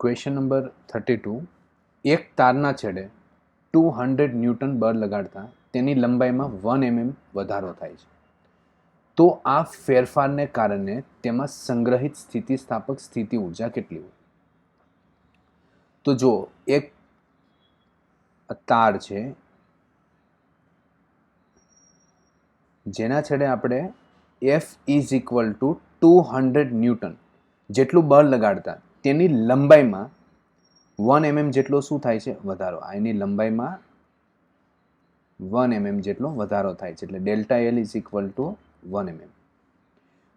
Question number 32. એક તારના છેડે 200 newton બળ લગાડતા તેની લંબાઈમાં 1 mm વધારો થાય છે. તો આ ફેરફારને કારણે તેમાં સંગ્રહિત સ્થિતિસ્થાપક સ્થિતિ ઊર્જા કેટલી હોય? તો જો એક તાર છે જેના છેડે આપણે F is equal two 200 newton જેટલું બળ લગાડતા તેની લંબાઈમાં 1 mm જેટલો શું થાય છે? વધારો. એની લંબાઈમાં 1 mm જેટલો વધારો થાય છે, એટલે delta L is equal two 1 mm.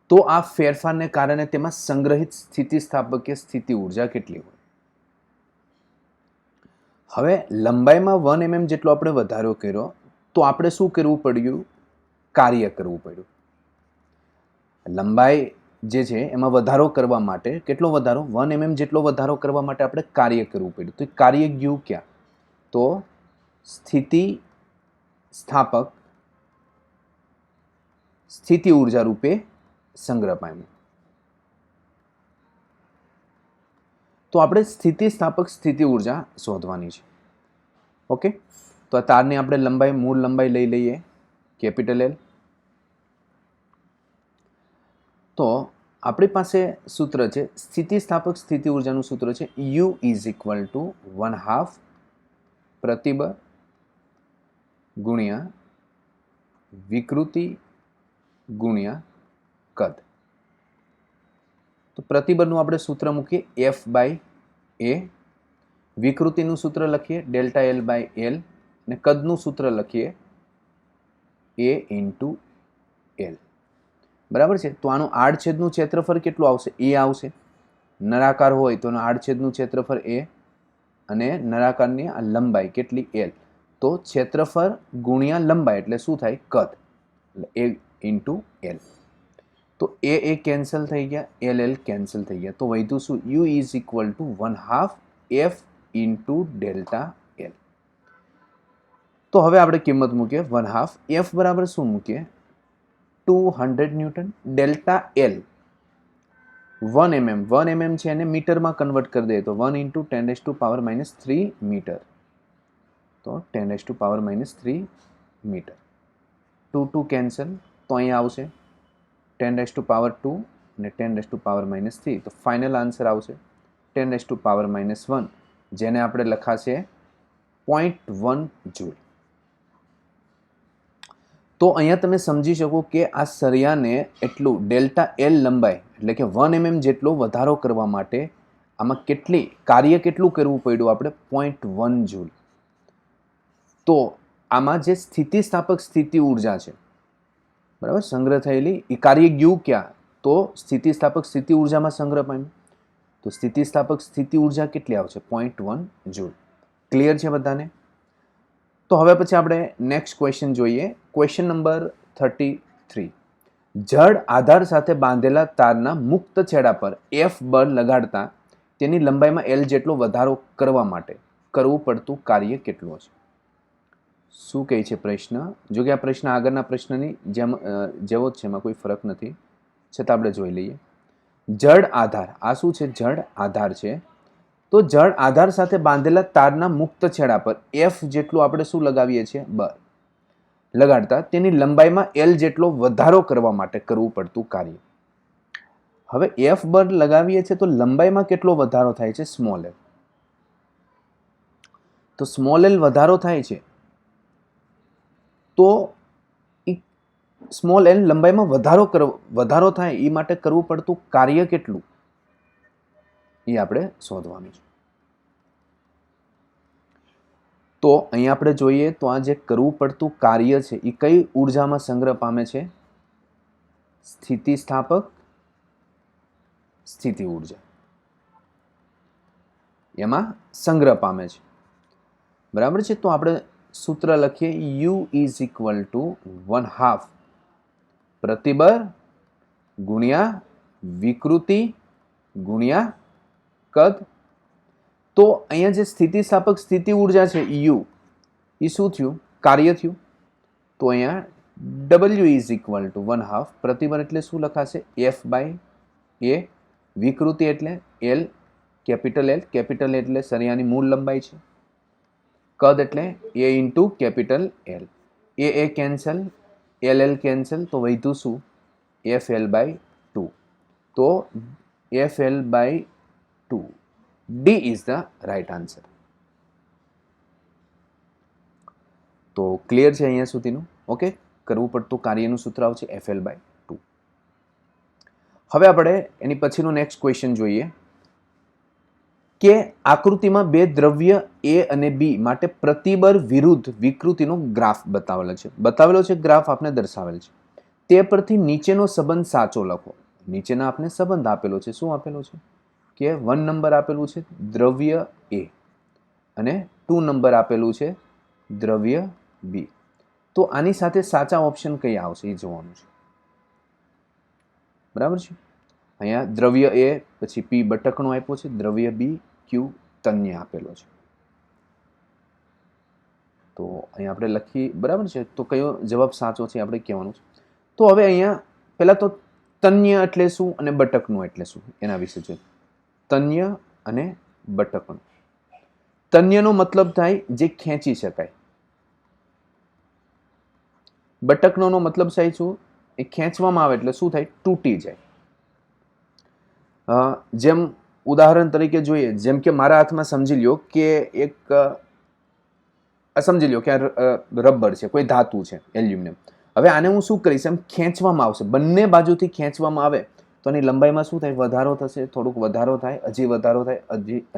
તો આ ફેરફારને કારણે તેમાં સંગ્રહિત સ્થિતિસ્થાપકીય સ્થિતિ ઊર્જા કેટલી હોય? હવે લંબાઈમાં 1 mm જેટલો આપણે વધારો કર્યો તો આપણે શું કરવું પડ્યું? કાર્ય કરવું પડ્યું. લંબાઈ જે છે એમાં વધારો કરવા માટે કેટલો વધારો? 1 mm જેટલો વધારો કરવા માટે આપણે કાર્ય કરવું પડ્યું. તો કાર્ય ગયું ક્યાં? તો સ્થિતિસ્થાપક સ્થિતિ ઊર્જા રૂપે સંગ્રહ પામ્યું. તો આપણે સ્થિતિસ્થાપક સ્થિતિ ઊર્જા શોધવાની છે. ઓકે, તો આ તારની આપણે લંબાઈ, મૂળ લંબાઈ લઈ લઈએ કેપિટલ એલ. તો આપણી પાસે સૂત્ર છે, સ્થિતિસ્થાપક સ્થિતિ ઊર્જાનું સૂત્ર છે U ઇઝ ઇક્વલ ટુ 1/2 પ્રતિબળ ગુણ્યા વિકૃતિ ગુણ્યા કદ. તો પ્રતિબળનું આપણે સૂત્ર મૂકીએ F/A, વિકૃતિનું સૂત્ર લખીએ ડેલ્ટા L/L અને કદનું સૂત્ર લખીએ A ઇન્ટુ L. બરાબર છે. તો આનું આડછેદનું ક્ષેત્રફળ કેટલું આવશે? A આવશે. નળાકાર હોય તો આડછેદનું ક્ષેત્રફળ A અને નળાકારની આ લંબાઈ કેટલી? L. તો ક્ષેત્રફળ ગુણ્યા લંબાઈ એટલે શું થાય? કદ, એટલે A ઇન્ટુ L. તો A કેન્સલ થઈ ગયા, L કેન્સલ થઈ ગયા, તો વધ્યું શું? U is equal two 1/2 F into delta L. તો હવે આપણે કિંમત મૂકીએ 1/2 F બરાબર શું મૂકીએ? 200 newton. Delta L 1 mm, 1 mm છે એને મીટરમાં કન્વર્ટ કરી દઈએ તો 1 ઇન્ટુ 10⁻³ મીટર. તો 10⁻³ મીટર. 2 કેન્સલ, તો અહીંયા આવશે 10⁻² અને 10⁻³ તો ફાઇનલ આન્સર આવશે 10⁻⁻1, જેને આપણે લખાશે 0.1 જૂલ. તો અહીંયા તમે સમજી શકો કે આ સળિયાને એટલું ડેલ્ટા એલ લંબાઈ એટલે કે 1 mm જેટલો વધારો કરવા માટે આમાં કાર્ય કેટલું કરવું પડ્યું? આપણે 0.1 જૂલ. તો આમાં જે સ્થિતિસ્થાપક સ્થિતિ ઊર્જા છે, બરાબર, સંગ્રહ થયેલી, એ કાર્ય ગયું ક્યાં? તો સ્થિતિસ્થાપક સ્થિતિ ઊર્જામાં સંગ્રહ પામ્યું. તો સ્થિતિસ્થાપક સ્થિતિ ઊર્જા કેટલી આવશે? 0.1 જૂલ. ક્લિયર છે બધાને? તો હવે પછી આપણે નેક્સ્ટ ક્વેશ્ચન જોઈએ. Question number 33. જડ આધાર સાથે બાંધેલા તારના મુક્ત છેડા પર F બળ લગાડતા તેની લંબાઈમાં L જેટલો વધારો કરવા માટે કરવું પડતું કાર્ય કેટલું હશે? શું કહે છે પ્રશ્ન? જો કે આ પ્રશ્ન આગળના પ્રશ્નની જેવો જ છે, એમાં કોઈ ફરક નથી, છતાં આપણે જોઈ લઈએ. જડ આધાર, આ શું છે? જડ આધાર છે. તો જડ આધાર સાથે બાંધેલા તારના મુક્ત છેડા પર F જેટલું આપણે શું લગાવીએ છીએ? બળ લગાડતા તેની લંબાઈમાં L જેટલો વધારો કરવા માટે કરવું પડતું કાર્ય. હવે F બળ લગાવીએ છીએ તો લંબાઈમાં કેટલો વધારો થાય છે? Small l. તો સ્મોલ l વધારો થાય છે, તો સ્મોલ l લંબાઈમાં વધારો થાય એ માટે કરવું પડતું કાર્ય કેટલું એ આપણે શોધવાનું છે. તો અહીંયા આપણે જોઈએ તો આ જે કરવું પડતું કાર્ય છે એ કઈ ઊર્જામાં સંગ્રહ પામે છે? સ્થિતિસ્થાપક સ્થિતિ ઊર્જા એમાં સંગ્રહ પામે છે. બરાબર છે. તો આપણે સૂત્ર લખીએ U ઇઝ ઇક્વલ ટુ 1/2 પ્રતિબળ ગુણ્યા વિકૃતિ ગુણ્યા કદ. તો અહીંયા જે સ્થિતિસ્થાપક સ્થિતિ ઊર્જા છે U, એ શું થયું? કાર્ય થયું. તો અહીંયા W ઇઝ ઇક્વલ ટુ 1/2 પ્રતિબળ એટલે શું લખાશે? F/A, વિકૃતિ એટલે L કેપિટલ એલ એટલે સરિયાની મૂળ લંબાઈ છે. કદ એટલે A into capital L. A cancel, L cancel, તો વધ્યું શું? F L by 2. તો F L by 2. D is the right answer. તો ક્લિયર છે અહીંયા સુધીનું? ઓકે, કરવું પડતું કાર્યનું સૂત્ર આવશે એફ એલ બાય 2. હવે આપણે એની પછીનો નેક્સ્ટ ક્વેશ્ચન જોઈએ કે આકૃતિમાં બે દ્રવ્ય એ અને બી માટે પ્રતિબર વિરુદ્ધ વિકૃતિનો ગ્રાફ બતાવેલો છે ગ્રાફ આપણે દર્શાવેલ છે. તે પરથી નીચેનો સંબંધ સાચો લખો. નીચેના આપણે સંબંધ આપેલો છે. શું આપેલો છે? કે 1 નંબર આપેલું છે દ્રવ્ય એ અને 2 નંબર આપેલું છે દ્રવ્ય બી. તો આની સાથે સાચા ઓપ્શન કયા આવશે એ જોવાનું છે. બરાબર છે? અહીંયા દ્રવ્ય એ, પછી પી બટકણો આપ્યો છે, દ્રવ્ય બી ક્યુ તન્ય આપેલો છે. તો અહીંયા આપણે લખી, બરાબર છે? તો કયો જવાબ સાચો છે આપણે કહેવાનું છે. તો હવે અહીંયા પહેલા તો તન્ય એટલે શું અને બટકણું એટલે શું એના વિશે છે. તન્ય અને બટકણું. તન્યનો મતલબ થાય જે ખેંચી શકાય. બટકણોનો મતલબ થાય શું? એ ખેંચવામાં આવે એટલે શું થાય? તૂટી જાય. જેમ ઉદાહરણ તરીકે જોઈએ, જેમ કે મારા હાથમાં સમજી લ્યો કે એક સમજી લ્યો કે આ રબર છે, કોઈ ધાતુ છે, એલ્યુમિનિયમ. હવે આને હું શું કરીશ? એમ ખેંચવામાં આવશે, બંને બાજુથી ખેંચવામાં આવે તો આની લંબાઈમાં શું થાય? વધારો થશે, થોડુંક વધારો થાય, હજી વધારો થાય,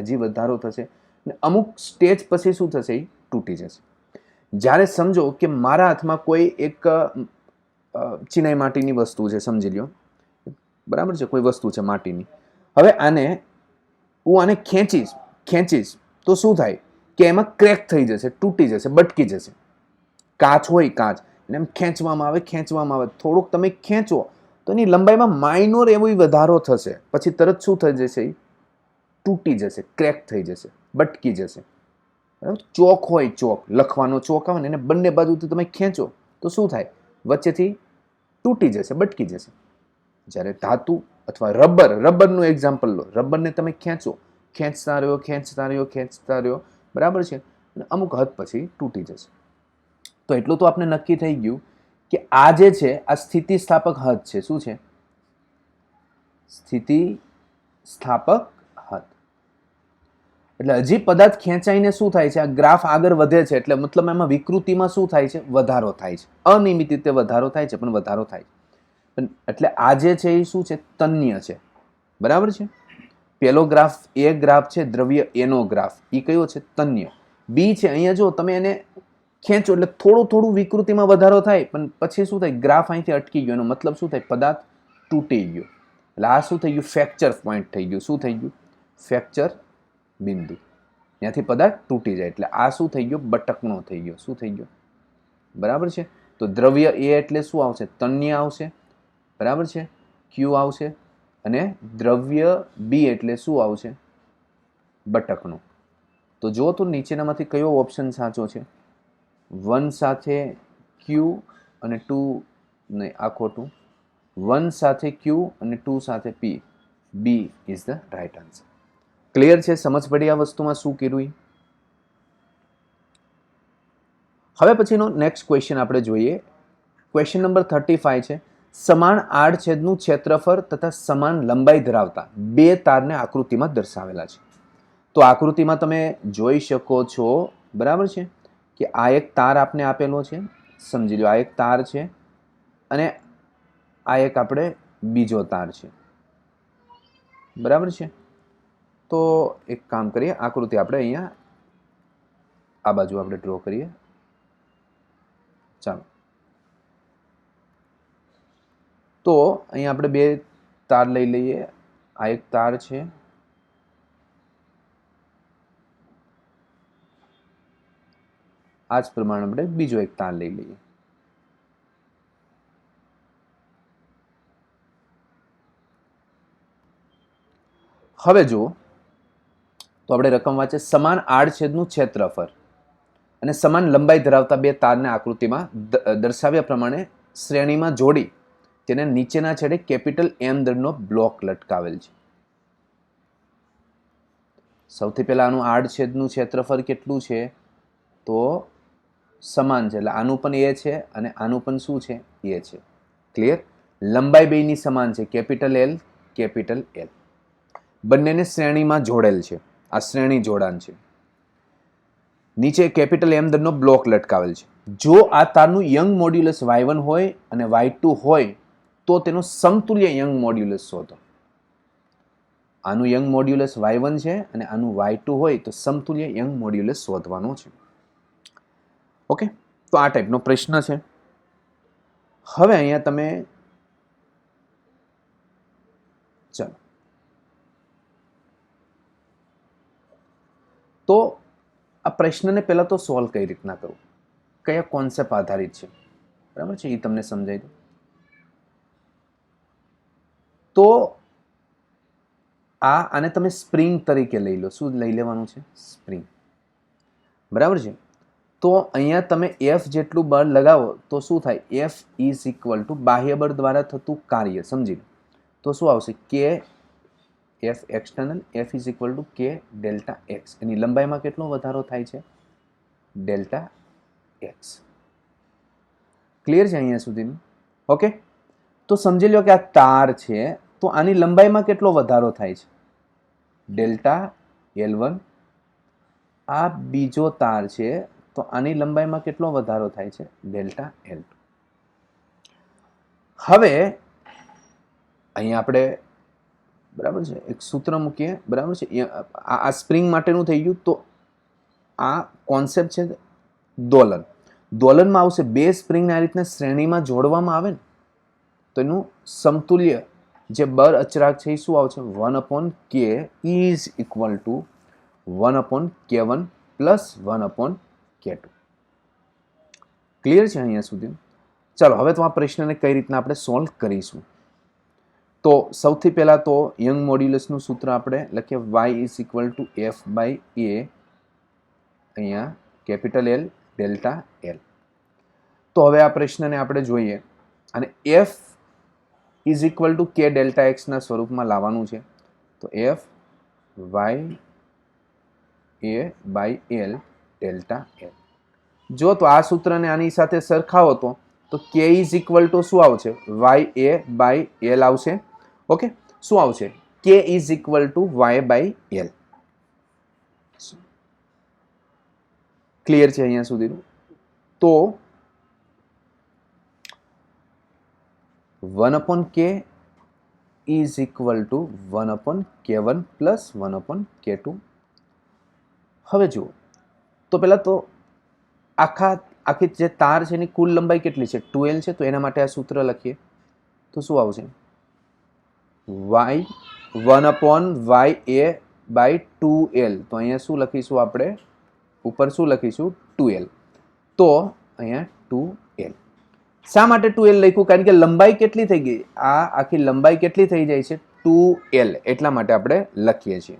હજી વધારો થશે, અને અમુક સ્ટેજ પછી શું થશે? એ તૂટી જશે. જ્યારે સમજો કે મારા હાથમાં કોઈ એક ચિનાઈ માટીની વસ્તુ છે, સમજી લ્યો, બરાબર છે, કોઈ વસ્તુ છે માટીની. હવે હું આને ખેંચીશ તો શું થાય? કે એમાં ક્રેક થઈ જશે, તૂટી જશે, બટકી જશે. કાચ હોય, કાચ એને એમ ખેંચવામાં આવે, થોડુંક તમે ખેંચો તો એની લંબાઈમાં માઇનોર એવો વધારો થશે, પછી તરત શું થઈ જશે? તૂટી જશે, ક્રેક થઈ જશે, બટકી જશે. ચોક હોય, ચોક લખવાનો ચોક આવે ને, એને બંને બાજુથી તમે ખેંચો તો શું થાય? વચ્ચેથી તૂટી જશે, બટકી જશે. જ્યારે ધાતુ અથવા રબરનું એક્ઝામ્પલ લો, રબરને તમે ખેંચતા રહ્યો, બરાબર છે, અને અમુક હદ પછી તૂટી જશે. તો એટલું તો આપણે નક્કી થઈ ગયું કે આ જે છે આ સ્થિતિસ્થાપક હદ છે. શું છે? સ્થિતિસ્થાપક હદ. એટલે હજી પદાર્થ ખેંચાઈને શું થાય છે? આ ગ્રાફ આગળ વધે છે, એટલે મતલબ એમાં વિકૃતિમાં શું થાય છે? વધારો થાય છે. અનિયમિત રીતે વધારો થાય છે, પણ વધારો થાય છે. એટલે આ જે છે એ શું છે? તન્ય છે. બરાબર છે? પેલો ગ્રાફ એ ગ્રાફ છે દ્રવ્ય એનો ગ્રાફ, એ કયો છે? તન્ય. બી છે, અહીંયા જો તમે એને ખેંચો એટલે થોડું વિકૃતિમાં વધારો થાય, પણ પછી શું થાય? ગ્રાફ અહીંથી અટકી ગયો. એનો મતલબ શું થાય? પદાર્થ તૂટી ગયો. એટલે આ શું થઈ ગયું? ફ્રેક્ચર પોઈન્ટ થઈ ગયું. શું થઈ ગયું? ફ્રેક્ચર બિંદુ. ત્યાંથી પદાર્થ તૂટી જાય. એટલે આ શું થઈ ગયો? બટકણો થઈ ગયો. શું થઈ ગયો? બરાબર છે? તો દ્રવ્ય એ એટલે શું આવશે? તન્ય આવશે. બરાબર છે? ક્યુ આવશે. અને દ્રવ્ય બી એટલે શું આવશે? બટકણું. તો જો તો નીચેનામાંથી કયો ઓપ્શન સાચો છે? 1 સાથે ક્યુ અને 2, નહીં, આ ખોટું. 1 સાથે ક્યુ અને 2 સાથે P. B is the right answer. Clear છે? સમજ પડી આ વસ્તુમાં શું કર્યું? હવે પછીનો નેક્સ્ટ ક્વેશ્ચન આપણે જોઈએ. ક્વેશ્ચન નંબર 35 છે. સમાન આડછેદનું ક્ષેત્રફળ તથા સમાન લંબાઈ ધરાવતા બે તારને આકૃતિમાં દર્શાવેલા છે. તો આકૃતિમાં તમે જોઈ શકો છો, બરાબર છે, કે આ એક તાર આપને આપેલો છે. સમજી લો, આ એક તાર છે અને આ એક આપણે બીજો તાર છે. બરાબર છે? તો એક કામ કરીએ, આકૃતિ આપણે અહીંયા આ બાજુ આપણે ડ્રો કરીએ. ચાલો, તો અહીંયા આપણે બે તાર લઈ લઈએ. આ એક તાર છે, આ જ પ્રમાણે આપણે બીજો એક તાર લઈ લઈએ. હવે જુઓ તો આપણે રકમ વાંચે. સમાન આડછેદનું ક્ષેત્રફળ અને સમાન લંબાઈ ધરાવતા બે તારને આકૃતિમાં દર્શાવ્યા પ્રમાણે શ્રેણીમાં જોડી તેને નીચેના છેડે કેપિટલ એમ દળનો બ્લોક લટકાવેલ છે. સૌથી પહેલાં આનું આડછેદનું ક્ષેત્રફળ કેટલું છે તો સમાન છે, એટલે આનું પણ એ છે અને આનું પણ શું છે એ છે. ક્લિયર. લંબાઈ બેયની સમાન છે, કેપિટલ એલ કેપિટલ એલ. બંનેને શ્રેણીમાં જોડેલ છે, આ શ્રેણી જોડાણ છે. નીચે કેપિટલ એમ દરનો બ્લોક લટકાવેલ છે. જો આ તારનું યંગ મોડ્યુલસ y1 હોય અને y2 હોય તો તેનો સમતુલ્ય યંગ મોડ્યુલસ શોધો. આનું યંગ મોડ્યુલસ y1 છે અને આનું y2 હોય તો સમતુલ્ય યંગ મોડ્યુલસ શોધવાનું છે. ઓકે, તો આ ટાઈપનો પ્રશ્ન છે. હવે અહીંયા તમે ચલો તો આ પ્રશ્નને પહેલા તો સોલ્વ કઈ રીતના કરવું, કયા કોન્સેપ્ટ આધારિત છે, બરાબર છે, એ તમને સમજાય દઉં. તો આને તમે સ્પ્રિંગ તરીકે લઈ લો. શું લઈ લેવાનું છે? સ્પ્રિંગ. બરાબર છે. તો અહીંયા તમે એફ જેટલું બળ લગાવો તો શું થાય? એફ ઇઝ ઇક્વલ ટુ બાહ્ય બળ દ્વારા થતું કાર્ય, સમજી લો. તો શું આવશે? કે F external, F is equal to k delta x. એની લંબાઈમાં કેટલો વધારો થાય છે? Delta x. ક્લિયર છે અહીંયા સુધીનું? ઓકે, તો સમજી લો કે આ તાર છે તો આની લંબાઈમાં કેટલો વધારો થાય છે? Delta L1. આ બીજો તાર છે તો આની લંબાઈમાં કેટલો વધારો થાય છે? Delta L2. હવે અહીંયા આપણે બરાબર છે એક સૂત્ર મૂકીએ, બરાબર છે. આ સ્પ્રિંગ માટેનું થઈ ગયું. તો આ કોન્સેપ્ટ છે દોલન. દોલનમાં આવશે બે સ્પ્રિંગને આ રીતના શ્રેણીમાં જોડવામાં આવે ને તો એનું સમતુલ્ય જે બળ અચળાંક છે એ શું આવશે? 1/k is equal two 1/k1 plus 1/k2. Clear છે અહીંયા સુધી? ચાલો હવે તો આ પ્રશ્નને કઈ રીતના આપણે સોલ્વ કરીશું. તો સૌથી પહેલા તો યંગ મોડ્યુલસનું સૂત્ર આપણે લખીએ y is equal to f by a, અહીંયા કેપિટલ L ડેલ્ટા L. તો હવે આ પ્રશ્નને આપણે જોઈએ અને f is equal to k delta એક્સના સ્વરૂપમાં લાવવાનું છે. તો f y a by L delta L. જો તો આ સૂત્રને આની સાથે સરખાવો તો k ઇઝ ઇક્વલ ટુ શું આવશે? y a બાય L આવશે. ઓકે, શું આવશે? k is equal to y by L. Clear છે અહીંયા સુધીનું? તો 1/k is equal two 1/k1 plus 1/k2. હવે જુઓ તો પહેલા તો આખી જે તાર છે એની કુલ લંબાઈ કેટલી છે? 2L છે. તો એના માટે આ સૂત્ર લખીએ તો શું આવશે? y 1/ya by 2L. તો અહીંયા શું લખીશું આપણે? ઉપર શું લખીશું? 2L. તો અહીંયા 2L. શા માટે 2L લખ્યું? કારણ કે લંબાઈ કેટલી થઈ ગઈ? આ આખી લંબાઈ કેટલી થઈ જાય છે? 2L. એટલા માટે આપણે લખીએ છીએ.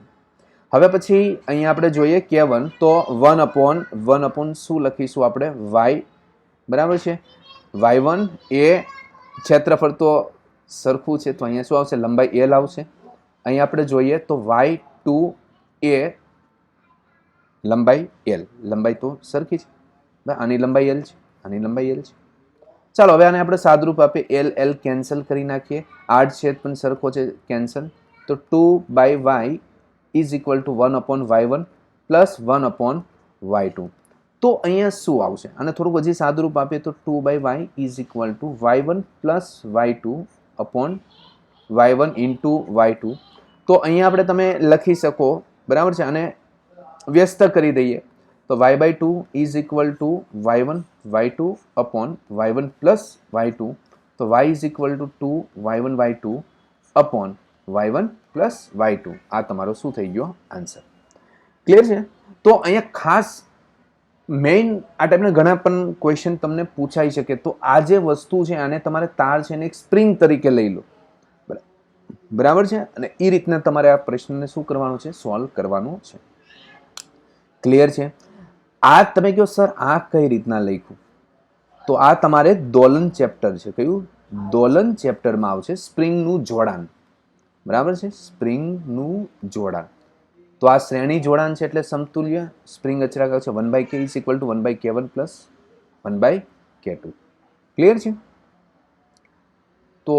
હવે પછી અહીંયા આપણે જોઈએ K1 તો 1/1 શું લખીશું આપણે? y. બરાબર છે. y1 એ ક્ષેત્રફળ તો સરખું છે તો અહીંયા શું આવશે? લંબાઈ L આવશે. અહીંયા આપણે જોઈએ તો y2 એ લંબાઈ L, લંબાઈ તો સરખી છે. આની લંબાઈ L છે, આની લંબાઈ L છે. ચાલો હવે આને આપણે સાદરૂપ આપીએ. L L કેન્સલ કરી નાખીએ. આડછેદ પણ સરખો છે, કેન્સલ. તો 2/y is equal two 1/y1 plus 1/y2. તો અહીંયા શું આવશે? આને થોડુંક હજી સાદરૂપ આપીએ તો 2/y is equal to y1 plus y2 upon y1 into y2. તો અહીંયા આપણે તમે લખી શકો, બરાબર છે. અને વ્યસ્ત કરી દઈએ તો y/2 is equal to y1 y2 upon y1 plus y2. તો y is equal two 2 y1 y2 upon y1 plus y2. આ તમારો શું થઈ ગયો? આન્સર. ક્લિયર છે? તો અહીંયા ખાસ મેઇન આ ટાઈપના ઘણા પણ ક્વેશ્ચન તમને પૂછાઈ શકે. તો આ જે વસ્તુ છે આને તમારે તાર છે ને એક સ્પ્રિંગ તરીકે લઈ લો, બરાબર છે. અને એ રીતના તમારે આ પ્રશ્નને શું કરવાનું છે? સોલ્વ કરવાનું છે. ક્લિયર છે? આ તમે કહો સર આ કઈ રીતના લખ્યું? તો આ તમારે દોલન ચેપ્ટર છે. કયું? દોલન ચેપ્ટરમાં આવશે સ્પ્રિંગનું જોડાણ. બરાબર છે? સ્પ્રિંગનું જોડાણ. તો તો આ શ્રેણી જોડાણ છે એટલે સમતુલ્ય સ્પ્રિંગ અચળાંક છે 1/k is equal two 1/k1 plus 1/k2. Clear છે? તો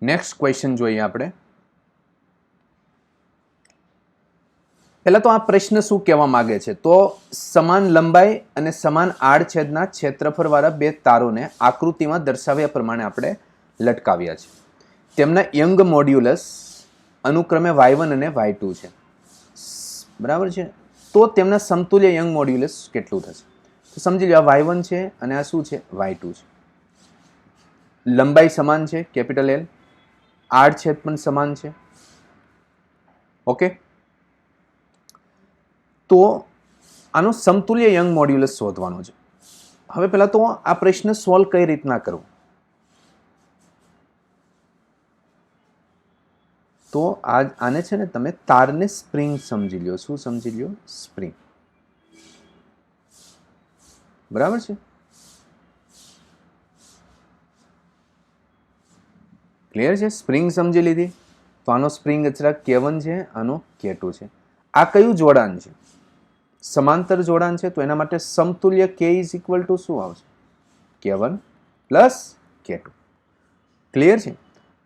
નેક્સ્ટ ક્વેશ્ચન જોઈએ આપણે. પહેલા તો આ પ્રશ્ન શું કહેવા માંગે છે? તો સમાન લંબાઈ અને સમાન આડછેદના ક્ષેત્રફળવાળા બે તારોને આકૃતિમાં દર્શાવ્યા પ્રમાણે આપણે લટકાવ્યા છે. તેમના યંગ મોડ્યુલસ અનુક્રમે y1 અને y2 છે. બરાબર છે? તો તેમના સમતુલ્ય યંગ મોડ્યુલસ કેટલું થશે? તો સમજી લો, આ y1 છે અને આ શું છે? y2 છે. લંબાઈ સમાન છે, કેપિટલ L. આડછેદ પણ સમાન છે. ઓકે, તો આનો સમતુલ્ય યંગ મોડ્યુલસ શોધવાનો છે. હવે પહેલા તો આ પ્રશ્ન સોલ્વ કઈ રીતના કરવો? તો આને છે ને તમે તારને સ્પ્રિંગ સમજી લ્યો. શું સમજી લ્યો? સ્પ્રિંગ. બરાબર છે? ક્લિયર છે? સ્પ્રિંગ સમજી લીધી. તો આનો સ્પ્રિંગ અચળાંક K1 છે, આનો K2 છે. આ કયું જોડાણ છે? સમાંતર જોડાણ છે. તો એના માટે સમતુલ્ય K ઇઝ ઇક્વલ ટુ શું આવશે? K1 plus K2. ક્લિયર છે?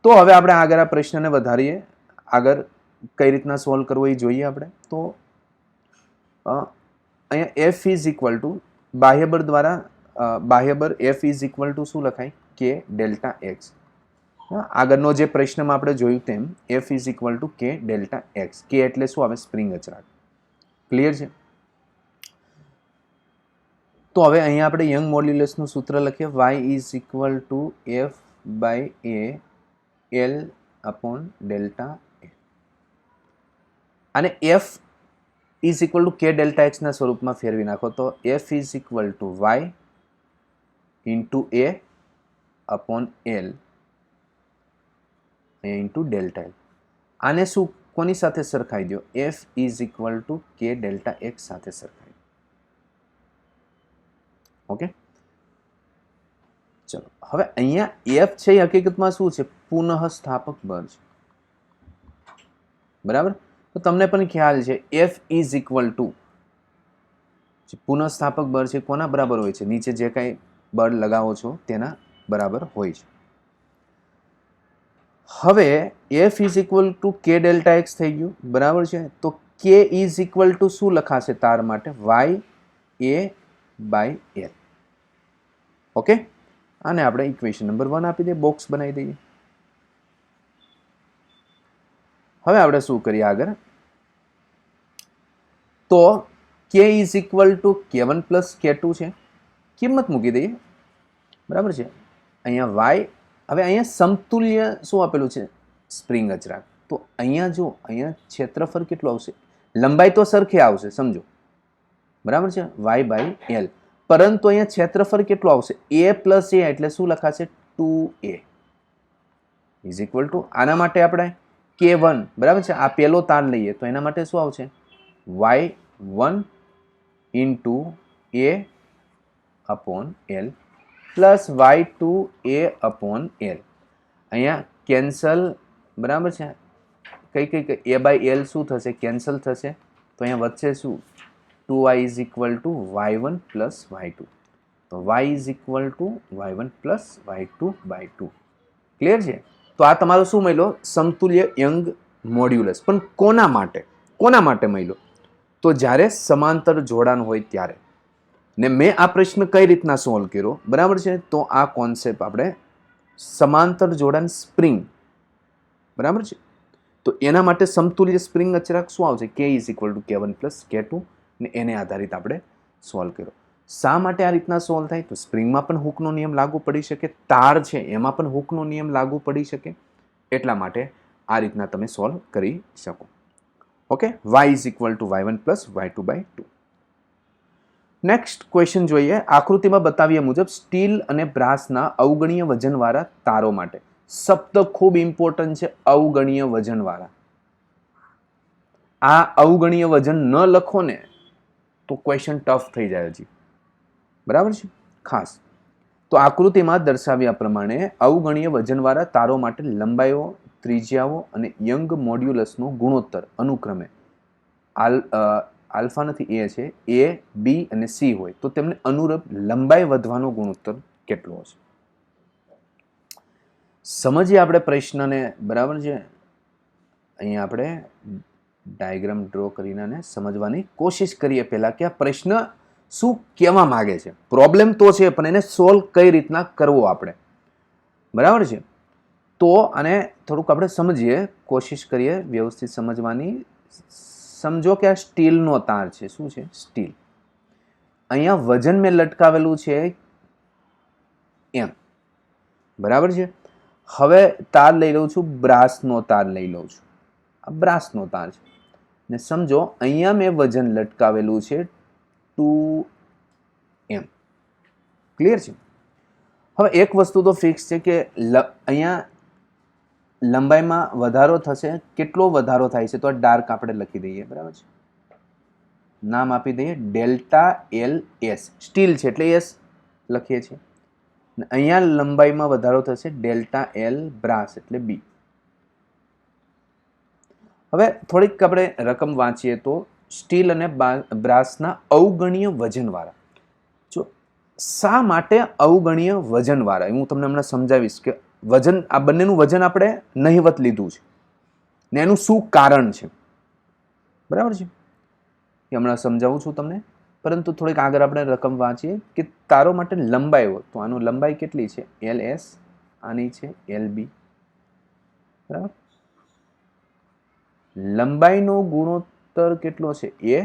તો હવે આપણે આગળ આ પ્રશ્નને વધારીએ. આગળ કઈ રીતના સોલ્વ કરવો એ જોઈએ આપણે. તો અહીંયા F ઇઝ ઇક્વલ ટુ બાહ્યબળ દ્વારા બાહ્યબળ F ઇઝ ઇક્વલ ટુ શું લખાય? K delta x. આગળનો જે પ્રશ્નમાં આપણે જોયું તેમ F is equal to K delta x. K એટલે શું આવે? સ્પ્રિંગ અચળાંક. ક્લિયર છે? તો હવે અહીંયા આપણે યંગ મોડ્યુલસનું સૂત્ર લખીએ. y is equal to F by A L upon delta A. અને F is equal to K delta એક્સના સ્વરૂપમાં ફેરવી નાખો તો F is equal to y into A upon L into delta L. આને શું કોની સાથે સરખાઈ દો? F is equal to K delta X સાથે સરખાઈ. ઓકે, ચલો હવે અહીંયા F છે એ હકીકતમાં શું છે? પુનઃસ્થાપક બળ છે. બરાબર? તો તમને પણ ખ્યાલ છે F ઇઝ ઇક્વલ ટુ પુનઃસ્થાપક બળ છે કોના બરાબર હોય છે? નીચે જે કાંઈ બળ લગાવો છો તેના બરાબર હોય છે. હવે F is equal to K delta x થઈ ગયું. બરાબર છે? તો K ઇઝ ઇક્વલ ટુ શું લખાશે તાર માટે? y A by L. Okay, આને આપણે ઇક્વેશન નંબર 1 આપી દઈએ, બોક્સ બનાવી દઈએ. હવે આપણે શું કરીએ આગળ? તો K is equal two K1 plus K2 છે. કિંમત મૂકી દઈએ. બરાબર છે? અહીંયા y, હવે અહીંયા સમતુલ્ય શું આપેલું છે? સ્પ્રિંગ અચળાંક. તો અહીંયા જો અહીંયા ક્ષેત્રફળ કેટલું આવશે? લંબાઈ તો સરખી આવશે, સમજો. બરાબર છે? y by L. પરંતુ અહીંયા ક્ષેત્રફળ કેટલું આવશે? A પ્લસ A એટલે શું લખાશે? 2A ઇઝ ઇક્વલ ટુ આના માટે આપણે K1, બરાબર છે? આ પહેલો તાર લઈએ તો એના માટે શું આવશે? y1 into A upon L plus y2 A upon L. અહીંયા કેન્સલ. બરાબર છે? કઈ A બાય L શું થશે? કેન્સલ થશે. તો અહીંયા વચ્ચે શું? 2y is equal to y1 plus y2. તો y is equal to y1 plus y2 by 2. Clear છે? તો આ તમારું શું મળ્યો? સમતુલ્ય યંગ મોડ્યુલસ. પણ કોના માટે? કોના માટે મળ્યો? તો જ્યારે સમાંતર જોડાણ હોય ત્યારે. ને મેં આ પ્રશ્ન કઈ રીતના સોલ્વ કર્યો? બરાબર છે? તો આ કોન્સેપ્ટ આપણે સમાંતર જોડાણ સ્પ્રિંગ. બરાબર છે? તો એના માટે સમતુલ્ય સ્પ્રિંગ અચળાંક શું આવશે? K is equal two K1 plus K2 ને એને આધારિત આપણે સોલ્વ કર્યો. શા માટે આ રીતના સોલ્વ થાય? તો સ્પ્રિંગમાં પણ હૂકનો નિયમ લાગુ પડી શકે, તાર છે એમાં પણ હૂકનો નિયમ લાગુ પડી શકે, એટલા માટે આ રીતના તમે સોલ્વ કરી શકો. Okay, y is equal to y1 plus y2 by 2. Next question જોઈએ. આકૃતિમાં બતાવ્યા મુજબ સ્ટીલ અને બ્રાસના અવગણીય વજનવાળા તારો માટે, શબ્દ ખૂબ ઇમ્પોર્ટન્ટ છે, અવગણીય વજનવાળા. આ અવગણીય વજન ન લખો ને તો ક્વેશ્ચન ટફ થઈ જાય હજી, બરાબર છે. ખાસ તો આકૃતિમાં દર્શાવ્યા પ્રમાણે અવગણીય વજનવાળા તારો માટે લંબાઈઓ, ત્રિજ્યાઓ અને યંગ મોડ્યુલસનો ગુણોત્તર અનુક્રમે આલ્ફા નથી એ છે, એ, બી અને સી હોય તો તેમને અનુરૂપ લંબાઈ વધવાનો ગુણોત્તર કેટલો હશે? સમજીએ આપણે પ્રશ્નને, બરાબર છે. અહીંયા આપણે ડાયાગ્રામ ડ્રો કરીને સમજવાની કોશિશ કરીએ પહેલા કે આ પ્રશ્ન શું કહેવા માંગે છે. પ્રોબ્લેમ તો છે પણ એને સોલ્વ કઈ રીતના કરવો આપણે, બરાબર છે. તો આને થોડુંક આપણે સમજીએ, કોશિશ કરીએ વ્યવસ્થિત સમજવાની. સમજો કે આ સ્ટીલનો તાર છે. શું છે? સ્ટીલ. અહીંયા વજન મેં લટકાવેલું છે એમ, બરાબર છે. હવે તાર લઈ લઉં છું, બ્રાસનો તાર લઈ લઉં છું. આ બ્રાસનો તાર છે ને સમજો અહીંયા મેં વજન લટકાવેલું છે 2m. ક્લિયર છે? હવે એક વસ્તુ તો ફિક્સ છે કે અહીંયા લંબાઈમાં વધારો થશે. કેટલો વધારો થાય છે? તો આ ડાર્ક આપણે લખી દઈએ, બરાબર છે. નામ આપી દઈએ ડેલ્ટા એલ એસ. સ્ટીલ છે એટલે એસ લખીએ છીએ. અહીંયા લંબાઈમાં વધારો થશે ડેલ્ટા એલ બ્રાસ એટલે બી. હવે થોડીક આપણે રકમ વાંચીએ તો સ્ટીલ અને બ્રાસના અવગણીય વજનવાળા. જો શા માટે અવગણીય વજનવાળા હું તમને હમણાં સમજાવીશ કે વજન, આ બંનેનું વજન આપણે નહિવત લીધું છે ને એનું શું કારણ છે, બરાબર છે. એ હમણાં સમજાવું છું તમને, પરંતુ થોડીક આગળ આપણે રકમ વાંચીએ કે તારો માટે લંબાઈ હોય તો આનું લંબાઈ કેટલી છે? એલ એસ, આની છે એલ બી, બરાબર. લંબાઈનો ગુણોત્તર કેટલો છે? એ.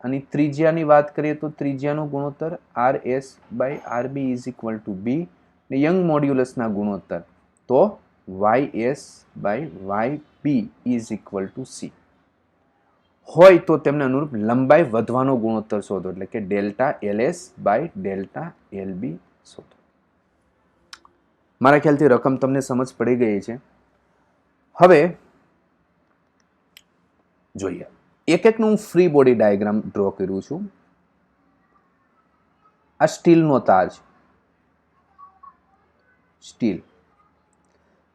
અને ત્રિજ્યાની વાત કરીએ તો ત્રિજ્યાનો ગુણોત્તર R S by R B is equal to B. ને યંગ મોડ્યુલસના ગુણોત્તર તો Y S by Y B is equal to C હોય તો તેમને અનુરૂપ લંબાઈ વધવાનો ગુણોત્તર શોધો, એટલે કે delta L S by delta L B શોધો. મારા ખ્યાલથી રકમ તમને સમજ પડી ગઈ છે. હવે જોઈએ, એક એકનું હું ફ્રી બોડી ડાયાગ્રામ ડ્રો કર્યું છું. આ સ્ટીલનો તાર છે, સ્ટીલ.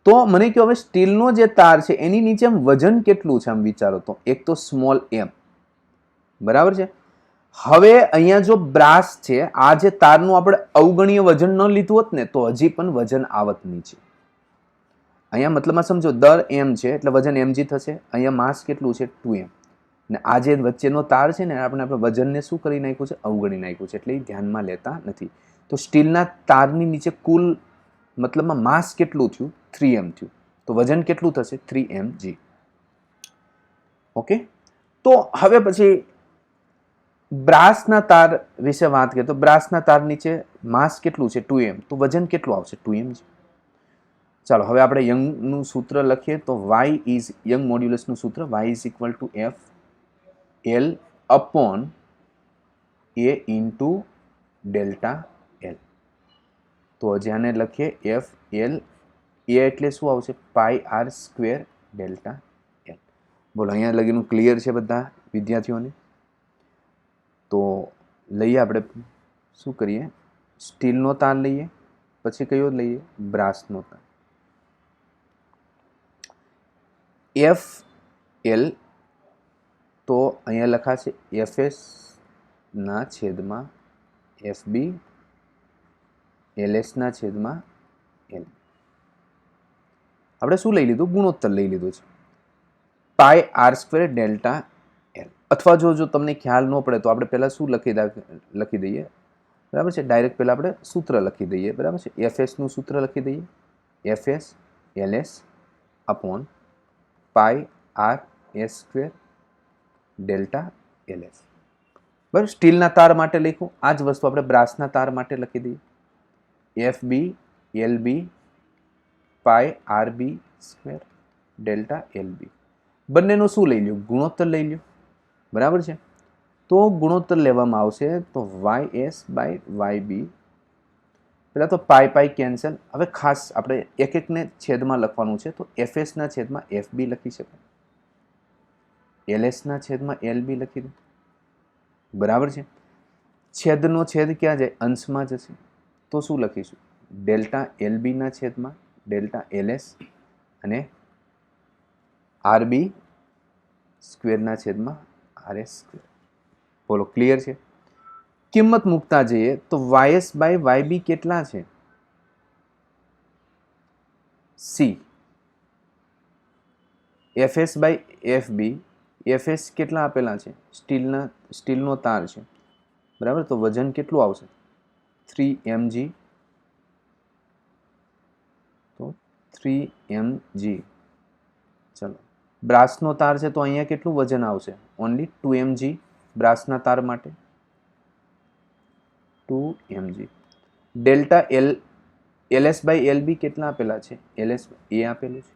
તો મને કહો હવે સ્ટીલનો જે તાર છે એની નીચે વજન કેટલું છે? આમ વિચારો તો એક તો સ્મોલ એમ, બરાબર છે. હવે અહીંયા જો બ્રાસ છે, આ જે તારનું આપણે અવગણીય વજન ન લીધું હોત ને તો હજી પણ વજન આવત નીચે. અહીંયા મતલબમાં સમજો દર એમ છે એટલે વજન mg થશે. અહીંયા માસ કેટલું છે? 2m. ને આ જે વચ્ચેનો તાર છે ને આપણે વજનને શું કરી નાખ્યું છે? અવગણી નાખ્યું છે, એટલે એ ધ્યાનમાં લેતા નથી. તો સ્ટીલના તારની નીચે કુલ મતલબમાં માસ કેટલું થયું? 3m થયું. તો વજન કેટલું થશે? 3mg. ઓકે. તો હવે પછી બ્રાસના તાર વિશે વાત કરીએ તો બ્રાસના તાર નીચે માસ કેટલું છે? 2m. તો વજન કેટલું આવશે? 2mg. ચાલો હવે આપણે યંગનું સૂત્ર લખીએ તો y ઇઝ યંગ મોડ્યુલસનું સૂત્ર y is equal to f L upon A into delta L. તો જેને લખીએ એફ એલ એ એટલે શું આવશે? પાઈ આર સ્ક્વેર ડેલ્ટા એલ. બોલો અહીંયા લગીનું ક્લિયર છે બધા વિદ્યાર્થીઓને? તો લઈએ આપણે શું કરીએ? સ્ટીલનો તાર લઈએ, પછી કયો લઈએ? બ્રાસનો તાર. એફ એલ તો અહીંયા લખાશે એફએસ ના છેદમાં એફબી એલએસ ના છેદમાં એલ. આપણે શું લઈ લીધું? ગુણોત્તર લઈ લીધું છે પાઈ આર સ્ક્વેર ડેલ્ટા એલ. અથવા જો તમને ખ્યાલ ન પડે તો આપણે પહેલા શું લખી દઈએ, બરાબર છે. ડાયરેક્ટ પહેલા આપણે સૂત્ર લખી દઈએ, બરાબર છે. એફએસ નું સૂત્ર લખી દઈએ, F S L S upon pi R S square delta L S. બરાબર. સ્ટીલના તાર માટે લખ્યું. આ જ વસ્તુ આપણે બ્રાસના તાર માટે લખી દઈએ, F B L B pi R B square delta L B. બંનેનું શું લઈ લ્યો? ગુણોત્તર લઈ લ્યો, બરાબર છે. તો ગુણોત્તર લેવામાં આવશે તો Y S by Y B. પહેલાં તો પાઈ કેન્સલ. હવે ખાસ આપણે એક એકને છેદમાં લખવાનું છે તો એફએસ ના છેદમાં એફ બી લખી શકાય. LS ના છેદમાં LB લખી દો. બરાબર છે. છેદનો છેદ ક્યાં જાય? અંશમાં જશે. તો શું લખીશું? ડેલ્ટા LB ના છેદમાં ડેલ્ટા LS અને RB સ્ક્વેરના છેદમાં RS સ્ક્વેર. બોલો ક્લિયર છે? કિંમત મૂકતા જઈએ તો YS બાય YB કેટલા છે? C. FS by FB, FS કેટલા આપેલા છે? સ્ટીલનો તાર છે, બરાબર. તો વજન કેટલું આવશે? 3 mg. તો 3 mg. ચલો, બ્રાસનો તાર છે તો અહીંયા કેટલું વજન આવશે? ઓનલી 2 mg બ્રાસના તાર માટે. 2 mg. Delta LS by LB કેટલા આપેલા છે? LS એ આપેલું છે.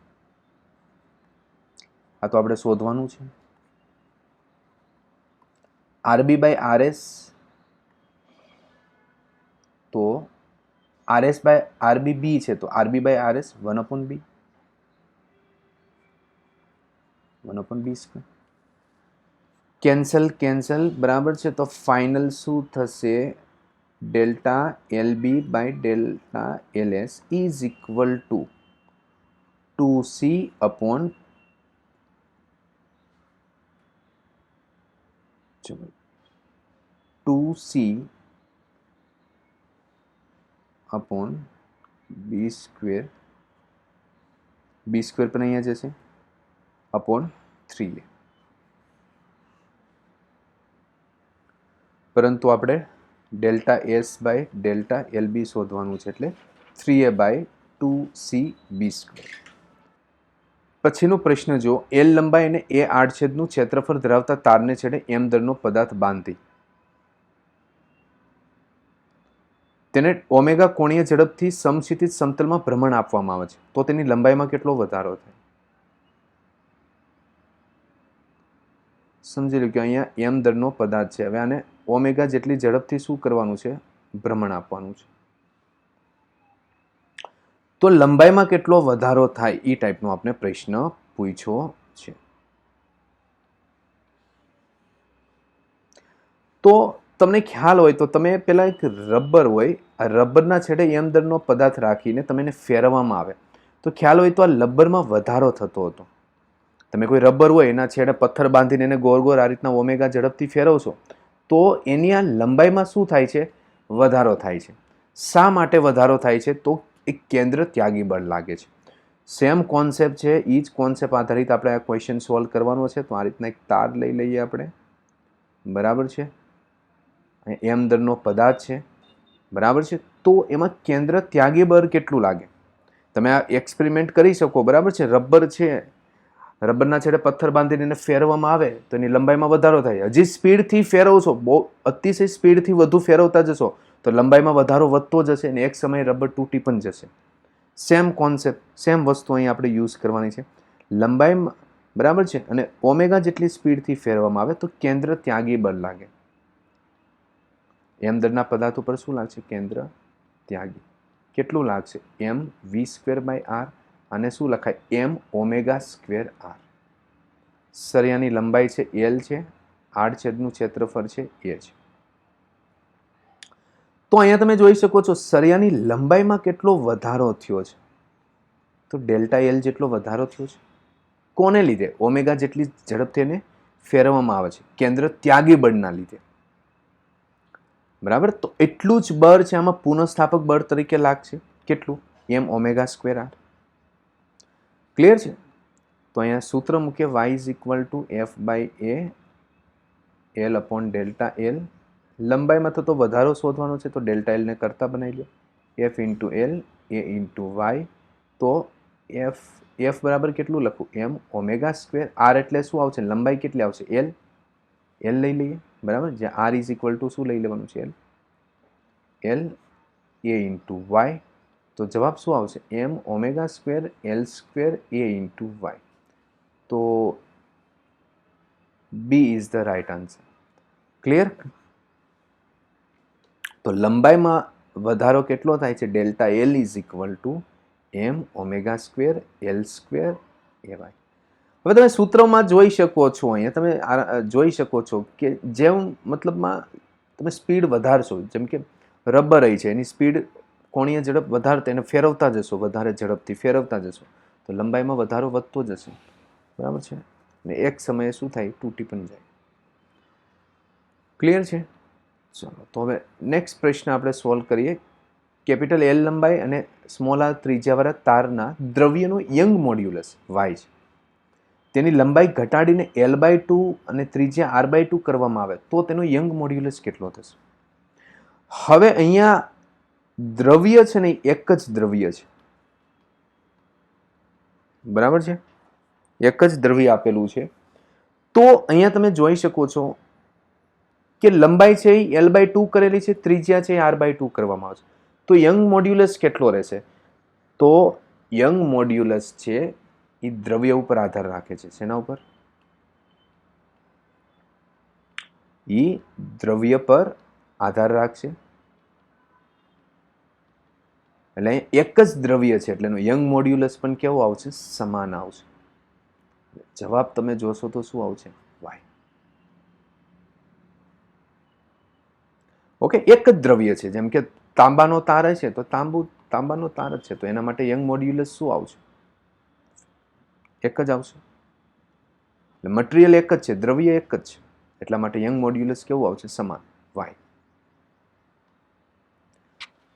આ તો આપણે શોધવાનું છે. RB બાય RS, તો RS બાય RB B છે તો RB by RS 1/B, 1/B square. Cancel, બરાબર છે. તો ફાઇનલ શું થશે? Delta LB by delta LS is equal to 2C upon 2C upon B square. B square પણ અહીંયા જશે अपॉन 3A. પરંતુ આપણે delta S by delta LB શોધવાનું છે એટલે 3A બાય 2CB સ્ક્વેર. પછીનો પ્રશ્ન જો, L લંબાઈ અને A આડછેદનું ક્ષેત્રફળ ધરાવતા તારને છેડે M દળનો પદાર્થ બાંધી તેને ઓમેગા કોણીય ઝડપથી સમક્ષિતિજ સમતલમાં ભ્રમણ આપવામાં આવે છે તો તેની લંબાઈમાં કેટલો વધારો થાય? સમજી લો કે અહીંયા M દળનો પદાર્થ છે. હવે આને ઓમેગા જેટલી ઝડપથી શું કરવાનું છે? ભ્રમણ આપવાનું છે. તો લંબાઈમાં કેટલો વધારો થાય એ ટાઈપનો આપણે પ્રશ્ન પૂછ્યો છે. તો તમને ખ્યાલ હોય તો તમે પેલા એક રબર હોય, આ રબરના છેડે M દળનો પદાર્થ રાખીને તમે એને ફેરવવામાં આવે તો ખ્યાલ હોય તો આ રબરમાં વધારો થતો હતો. તમે કોઈ રબર હોય એના છેડે પથ્થર બાંધીને એને ગોળ ગોળ આ રીતના ઓમેગા ઝડપથી ફેરવશો તો એની આ લંબાઈમાં શું થાય છે? વધારો થાય છે. શા માટે વધારો થાય છે? તો એક કેન્દ્ર ત્યાગી બળ લાગે છે. સેમ કોન્સેપ્ટ છે, એ જ કોન્સેપ્ટ આધારિત આપણે આ ક્વેશ્ચન સોલ્વ કરવાનો છે. તો આ રીતના એક તાર લઈ લઈએ આપણે, બરાબર છે. M દળનો પદાર્થ છે, બરાબર છે. તો એમાં કેન્દ્ર ત્યાગી બળ કેટલું લાગે? તમે આ એક્સપેરિમેન્ટ કરી શકો, બરાબર છે. રબર છે, રબરના છેડે પથ્થર બાંધીને એને ફેરવવામાં આવે તો એની લંબાઈમાં વધારો થાય. હજી સ્પીડથી ફેરવશો, બહુ અતિશય સ્પીડથી વધુ ફેરવતા જશો તો લંબાઈમાં વધારો વધતો જશે અને એક સમયે રબર તૂટી પણ જશે. સેમ કોન્સેપ્ટ, સેમ વસ્તુ અહીં આપણે યુઝ કરવાની છે. લંબાઈમાં, બરાબર છે, અને ઓમેગા જેટલી સ્પીડથી ફેરવવામાં આવે તો કેન્દ્ર ત્યાગી બળ લાગે. M દળના પદાર્થ ઉપર શું લાગશે? કેન્દ્ર ત્યાગી. કેટલું લાગશે? mv સ્ક્વેર બાય r અને શું લખાય? m omega square r. સળિયાની લંબાઈ છે L છે, આડછેદનું ક્ષેત્રફળ છે A છે. તો અહીંયા તમે જોઈ શકો છો સળિયાની લંબાઈમાં કેટલો વધારો થયો છે? તો ડેલ્ટા L જેટલો વધારો થયો છે. કોને લીધે? ઓમેગા જેટલી ઝડપથી એને ફેરવવામાં આવે છે, કેન્દ્ર ત્યાગી બળના લીધે, બરાબર. તો એટલું જ બળ છે આમાં પુનઃસ્થાપક બળ તરીકે લાગશે. કેટલું? m omega square r. Clear છે? તો અહીંયા સૂત્ર મૂકીએ y is equal to f by a L upon delta L. લંબાઈમાં થતો વધારો શોધવાનો છે તો ડેલ્ટા L ને કરતા બનાવી લો. f into L a into y. તો f બરાબર કેટલું લખું? m omega square. r એટલે શું આવશે? લંબાઈ કેટલી આવશે? L. L લઈ લઈએ, બરાબર. જ્યાં r ઇઝ ઇક્વલ ટુ શું લઈ લેવાનું છે? L a into y. તો જવાબ શું આવશે? m omega square L square a into y. તો B is the right answer. Clear? તો લંબાઈમાં વધારો કેટલો થાય છે? Delta L is equal to m omega square L square ay. હવે તમે સૂત્રમાં જોઈ શકો છો, અહીંયા તમે જોઈ શકો છો કે જેમ મતલબમાં તમે સ્પીડ વધારશો, જેમ કે રબર રહી છે, એની સ્પીડ કોણીય ઝડપ વધારતા એને ફેરવતા જશો, વધારે ઝડપથી ફેરવતા જશો તો લંબાઈમાં વધારો વધતો જશે, બરાબર છે, ને એક સમયે શું થાય, તૂટી પણ જાય. ક્લિયર છે? ચાલો તો હવે નેક્સ્ટ પ્રશ્ન આપણે સોલ્વ કરીએ. કેપિટલ એલ લંબાઈ અને સ્મોલ આર ત્રિજ્યાવાળા તારના દ્રવ્યનું યંગ મોડ્યુલસ વાય છે. તેની લંબાઈ ઘટાડીને L/2 અને ત્રિજ્યા R/2 કરવામાં આવે તો તેનો યંગ મોડ્યુલસ કેટલો થશે? હવે અહીંયા દ્રવ્ય છે ને એક જ દ્રવ્ય છે, બરાબર છે, એક જ દ્રવ્ય આપેલું છે. તો અહીંયા તમે જોઈ શકો છો કે લંબાઈ છે એ L/2 કરેલી છે, ત્રિજ્યા છે એ R/2 કરવામાં આવે છે. તો યંગ મોડ્યુલસ કેટલો રહેશે? તો યંગ મોડ્યુલસ છે એ દ્રવ્ય ઉપર આધાર રાખે છે. શેના ઉપર? એ દ્રવ્ય પર આધાર રાખશે. એટલે એક જ દ્રવ્ય છે એટલે એનું યંગ મોડ્યુલસ પણ કેવું આવશે? સમાન આવશે. જવાબ તમે જોશો તો શું આવશે? વાય. ઓકે, એક જ દ્રવ્ય છે, જેમ કે તાંબાનો તાર છે તો તાંબાનો તાર જ છે, તો એના માટે યંગ મોડ્યુલસ શું આવશે? એક જ આવશે. મટીરિયલ એક જ છે, દ્રવ્ય એક જ છે, એટલા માટે યંગ મોડ્યુલસ કેવું આવશે? સમાન, વાય.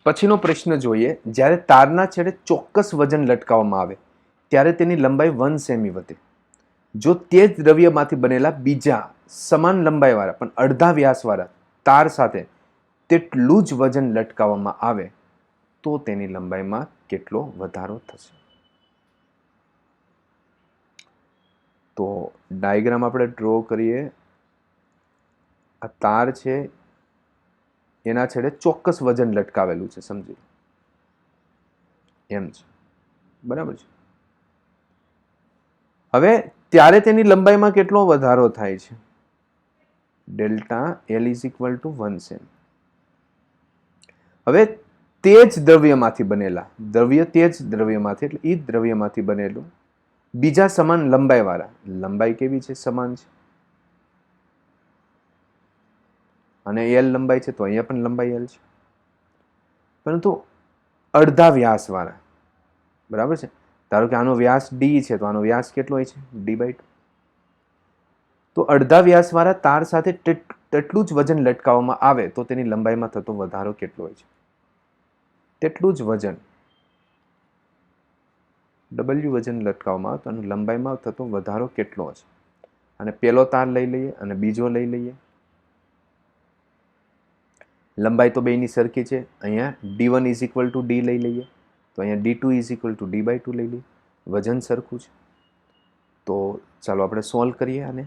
પછીનો પ્રશ્ન જોઈએ. જ્યારે તારના છેડે ચોક્કસ વજન લટકાવવામાં આવે ત્યારે તેની લંબાઈ 1 સેમી વધે. જો તે જ દ્રવ્યમાંથી બનેલા બીજા સમાન લંબાઈવાળા પણ અડધા વ્યાસવાળા તાર સાથે તેટલું જ વજન લટકાવવામાં આવે તો તેની લંબાઈમાં કેટલો વધારો થશે? તો ડાયાગ્રામ આપણે ડ્રો કરીએ. આ તાર છે, એના છેડે ચોક્કસ વજન લટકાવેલું છે, સમજી એમ છે, બરાબર છે. હવે ત્યારે તેની લંબાઈમાં કેટલો વધારો થાય છે? Delta L is equal two 1 semi. હવે તે જ દ્રવ્યમાંથી બનેલા તે જ દ્રવ્યમાંથી એટલે એ જ દ્રવ્યમાંથી બનેલું બીજા સમાન લંબાઈવાળા, લંબાઈ કેવી છે? સમાન છે, અને L લંબાઈ છે તો અહીંયા પણ લંબાઈ L છે, પરંતુ અડધા વ્યાસવાળા, બરાબર છે. ધારો કે આનો વ્યાસ D છે તો આનો વ્યાસ કેટલો હોય છે? D/2. તો અડધા વ્યાસવાળા તાર સાથે તેટલું જ વજન લટકાવવામાં આવે તો તેની લંબાઈમાં થતો વધારો કેટલો હોય છે? તેટલું જ વજન, W વજન લટકાવવામાં આવે તો એની લંબાઈમાં થતો વધારો કેટલો હશે? અને પેલો તાર લઈ લઈએ અને બીજો લઈ લઈએ. લંબાઈ તો બેની સરખી છે, અહીંયા D1 is equal two D લઈ લઈએ, તો અહીંયા D2 is equal two D/2 લઈ લઈએ. વજન સરખું છે, તો ચાલો આપણે સોલ્વ કરીએ આને.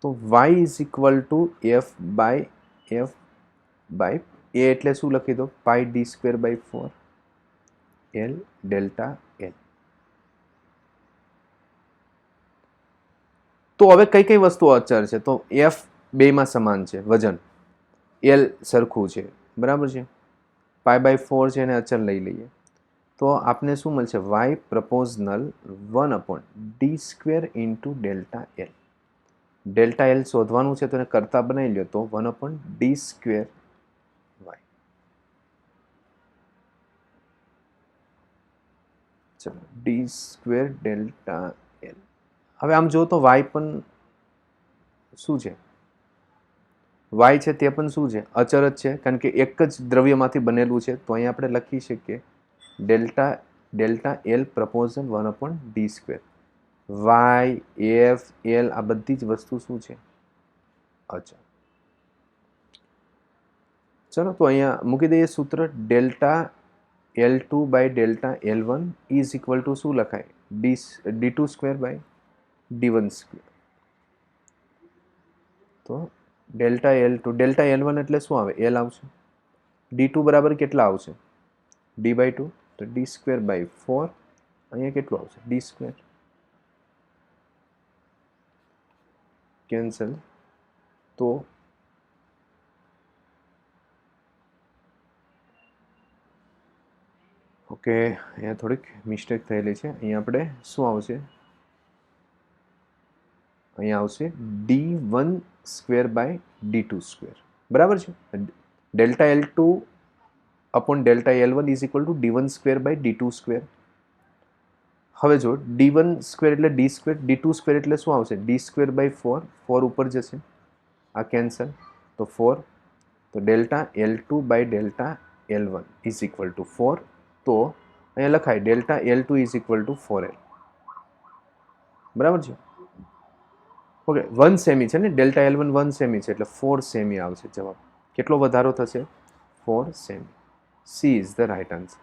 તો y is equal two F/A એટલે શું લખી દો? πd²/4 L delta L. તો હવે કઈ કઈ વસ્તુ અચળ છે? તો F બેમાં સમાન છે, વજન L સરખું છે, બરાબર છે, π/4 છે એને અચળ લઈ લઈએ તો આપને શું મળશે? y પ્રપોઝનલ 1/d² into delta L. Delta L શોધવાનું છે તો એને કરતા બનાવી લો તો 1/d²y. ચલો d² ડેલ્ટા L. હવે આમ જો તો y પણ શું છે? y છે તે પણ શું છે? અચળ જ છે, કારણ કે એક જ દ્રવ્યમાંથી બનેલું છે, તો અહીં આપણે લખી શકીએ delta L proposal 1/d². y, F, L આ બધી જ વસ્તુ શું છે? અચળ. ચલો તો અહીંયા મૂકી દઈએ સૂત્ર. ડેલ્ટા L2/ડેલ્ટા L1 ઇઝ ઇક્વલ ટુ શું લખાય? d2/d1². તો ડેલ્ટા L1 એટલે શું આવે? L આવશે. D2 બરાબર કેટલા આવશે? D/2, તો d²/4. અહીંયા કેટલું આવશે? d². કેન્સલ. તો ઓકે. ઓકે, અહીંયા થોડીક મિસ્ટેક થયેલી છે. અહીંયા આપણે શું આવશે? અહીંયા આવશે d1 બાય d2. બરાબર છે. Delta L2 upon delta L1 is equal to d1 by d2. હવે જો d1 એટલે d2, d2 એટલે શું આવશે? d2 બાય 4, 4 ઉપર જશે, આ કેન્સલ, તો 4, તો delta L2 by delta L1 is equal to 4. તો અહીંયા લખાય delta L2 is equal two 4L. બરાબર છે. ઓકે, 1 સેમી છે ને, ડેલ્ટા L1 1 સેમી છે એટલે 4 સેમી આવશે જવાબ. કેટલો વધારો થશે? 4 સેમી. C is the right answer.